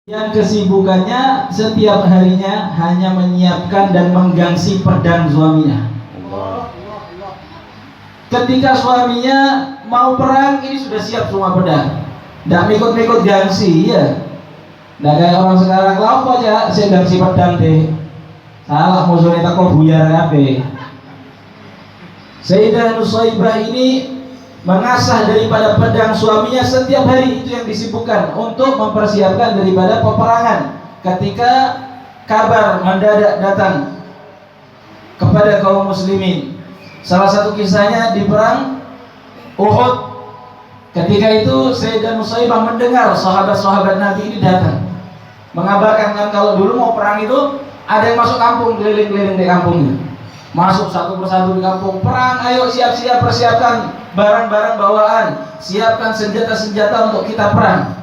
Yang kesibukannya setiap harinya hanya menyiapkan dan menggangsi pedang suaminya. Ketika suaminya mau perang, ini sudah siap semua pedang. Tidak mikut-mikut gangsi, ya. Tidak kayak orang sekarang, apa aja saya gangsi pedang deh. Salah musuhnya takut buyar kabeh. Sayyidah Nusaybah ini mengasah daripada pedang suaminya setiap hari, itu yang disibukkan untuk mempersiapkan daripada peperangan. Ketika kabar mendadak datang kepada kaum muslimin, salah satu kisahnya di perang Uhud. Ketika itu Sayyidah Nusaybah mendengar sahabat-sahabat Nabi ini datang, mengabarkan kan kalau dulu mau perang itu ada yang masuk kampung, keliling-keliling di kampungnya, masuk satu persatu di kampung, perang, ayo siap-siap, persiapkan barang-barang bawaan, siapkan senjata-senjata untuk kita perang.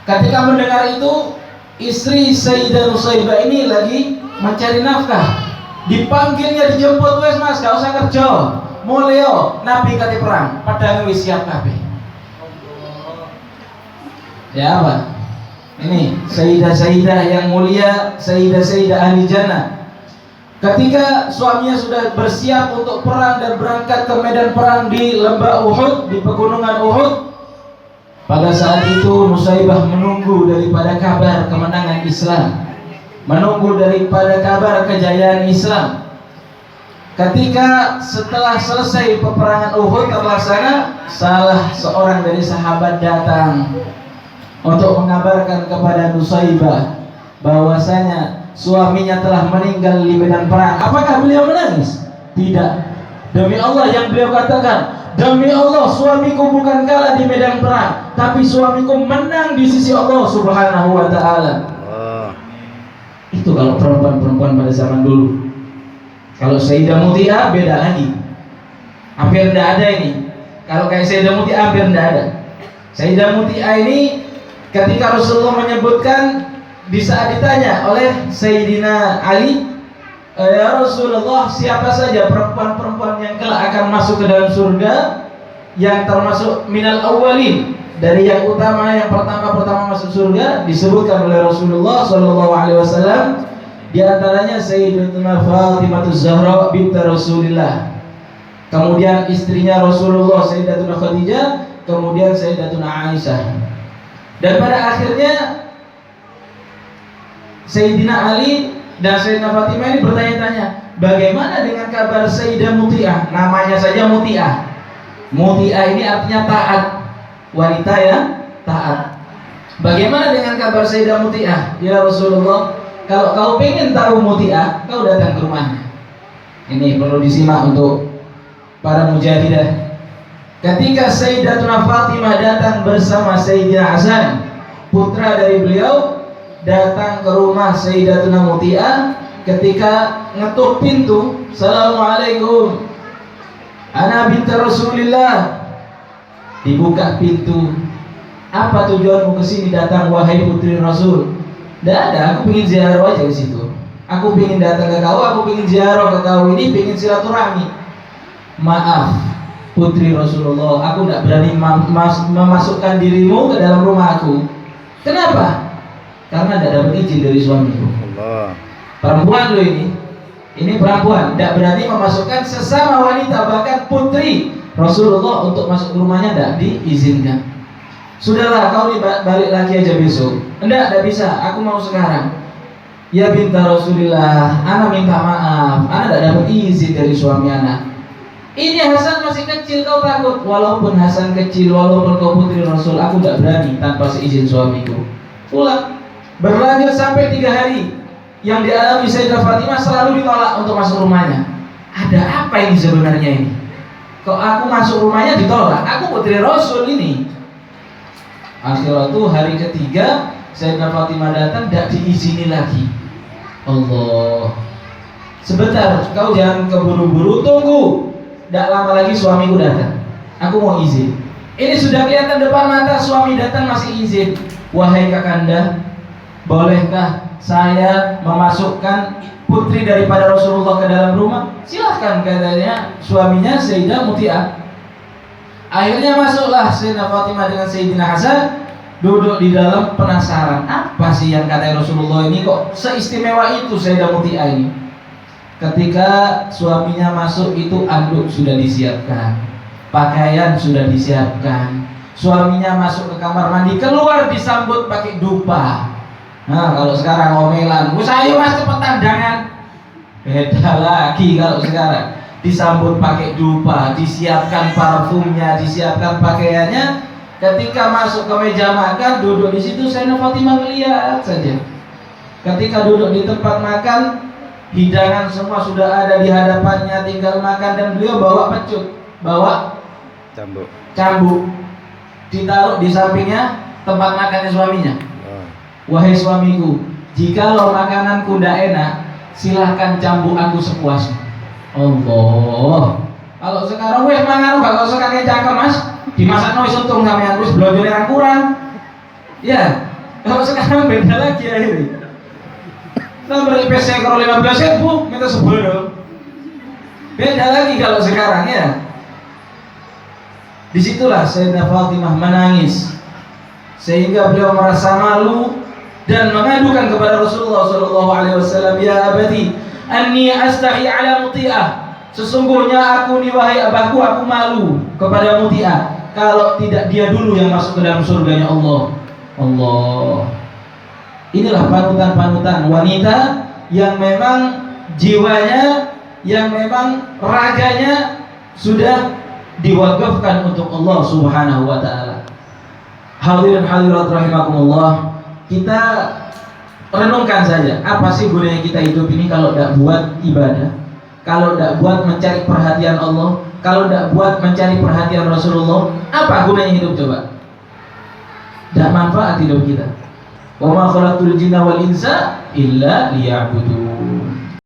Ketika mendengar itu, istri Sayyidah Nusaybah ini lagi mencari nafkah, dipanggilnya, dijemput, wes mas gak usah kerja, muleo Nabi kata perang, padahal wis siap kabeh. Ya apa? Ini Sayyidah-Sayyidah yang mulia, Sayyidah-Sayyidah ahli jannah. Ketika suaminya sudah bersiap untuk perang dan berangkat ke medan perang di lembah Uhud, di pegunungan Uhud, pada saat itu Nusaybah menunggu daripada kabar kemenangan Islam, menunggu daripada kabar kejayaan Islam. Ketika setelah selesai peperangan Uhud terlaksana, salah seorang dari sahabat datang untuk mengabarkan kepada Nusaybah bahwasanya suaminya telah meninggal di medan perang. Apakah beliau menangis? Tidak. Demi Allah yang beliau katakan, demi Allah suamiku bukan kalah di medan perang, tapi suamiku menang di sisi Allah Subhanahu wa ta'ala. Itu kalau perempuan-perempuan pada zaman dulu. Kalau Sayyidah Muti'ah beda lagi, hampir tidak ada ini. Kalau kayak Sayyidah Muti'ah hampir tidak ada. Sayyidah Muti'ah ini ketika Rasulullah menyebutkan, di saat ditanya oleh Sayyidina Ali, ya Rasulullah, siapa saja perempuan-perempuan yang kelak akan masuk ke dalam surga, yang termasuk minal awwalin, dari yang utama, yang pertama masuk surga, disebutkan oleh Rasulullah SAW. Di antaranya Sayyidatuna Fatimah Zahra bint Rasulillah, kemudian istrinya Rasulullah Sayyidatuna Khadijah, kemudian Sayyidatuna Aisyah. Dan pada akhirnya Sayyidina Ali dan Sayyidina Fatimah ini bertanya-tanya, bagaimana dengan kabar Sayyidah Muti'ah? Namanya saja Muti'ah. Muti'ah ini artinya taat, wanita yang taat. Bagaimana dengan kabar Sayyidah Muti'ah? Ya Rasulullah, kalau kau pengen tahu Muti'ah, kau datang ke rumahnya. Ini perlu disimak untuk para mujahidah. Ketika Sayyidatuna Fatimah datang bersama Sayyidina Hasan, putra dari beliau, datang ke rumah Sayyidatuna Muti'ah. Ketika ngetuk pintu, Assalamualaikum, ana binti Rasulillah. Dibuka pintu. Apa tujuanmu kesini datang wahai putri Rasul? Tidak ada, aku ingin ziarah aja ke situ. Aku ingin datang ke kau, aku ingin ziarah ke kau ini, ingin silaturahmi. Maaf putri Rasulullah, aku tidak berani memasukkan dirimu ke dalam rumah aku. Kenapa? Karena tidak dapat izin dari suamiku. Perempuan lo ini perempuan, tidak berani memasukkan sesama wanita, bahkan putri Rasulullah untuk masuk ke rumahnya tidak diizinkan. Sudahlah, kau nih balik lagi aja besok. Tidak bisa, aku mau sekarang. Ya binta Rasulillah, ana minta maaf, ana tidak dapat izin dari suami ana. Ini Hasan masih kecil, kau takut. Walaupun Hasan kecil, walaupun kau putri Rasul, aku tidak berani tanpa seizin suamiku. Pulang. Berlanjut sampai 3 hari. Yang dialami Sayyidah Fatimah selalu ditolak untuk masuk rumahnya. Ada apa ini sebenarnya ini? Kok aku masuk rumahnya ditolak? Aku putri Rasul ini. Akhirnya itu hari ketiga Sayyidah Fatimah datang, tidak diizini lagi. Allah, sebentar, kau jangan keburu-buru, tunggu. Tidak lama lagi suamiku datang, aku mau izin. Ini sudah kelihatan depan mata, suami datang masih izin. Wahai kakanda, bolehkah saya memasukkan putri daripada Rasulullah ke dalam rumah? Silahkan, katanya suaminya Sayyidah Muti'ah. Akhirnya masuklah Sayyidah Fatimah dengan Sayyidina Hasan, duduk di dalam, penasaran apa informasi yang kata Rasulullah ini kok seistimewa itu Sayyidah Muti'ah ini. Ketika suaminya masuk itu anduk sudah disiapkan, pakaian sudah disiapkan. Suaminya masuk ke kamar mandi, keluar disambut pakai dupa. Nah, kalau sekarang omelan, "Wes ayo Mas cepetan jangan." Beda lagi kalau sekarang. Disambut pakai dupa, disiapkan parfumnya, disiapkan pakaiannya. Ketika masuk ke meja makan, duduk di situ, Sayyidah Fatimah melihat saja. Ketika duduk di tempat makan, hidangan semua sudah ada di hadapannya, tinggal makan, dan beliau bawa pecut, bawa cambuk, ditaruh di sampingnya tempat makannya suaminya. "Wahai suamiku, jikalau makananku tidak enak, silahkan cambuk aku sepuasmu." Allah. Kalau sekarang wes mangan gak usah kakek cakep Mas, dimasak wis untung sampean wis blonjone kurang. Ya, kalau sekarang beda lagi akhirnya. Nah, beli PC kalau 15.000 minta 10. Beda lagi kalau sekarang ya. Disitulah Sayyidah Fatimah menangis sehingga beliau merasa malu dan mengadukan kepada Rasulullah SAW, "Ya abadi, anni astahi ala Muti'ah." Sesungguhnya aku nih wahai abahku, aku malu kepada Muti'ah kalau tidak dia dulu yang masuk ke dalam surganya Allah. Allah. Inilah panutan-panutan wanita yang memang jiwanya, yang memang raganya sudah diwakafkan untuk Allah Subhanahu wa taala. Hadirin hadirat rahimakumullah, kita renungkan saja, apa sih gunanya kita hidup ini kalau tidak buat ibadah, kalau tidak buat mencari perhatian Allah, kalau tidak buat mencari perhatian Rasulullah, apa gunanya hidup coba? Tidak manfaat hidup kita. Wa ma khalaqtul jinna wal insa illa liya'budun.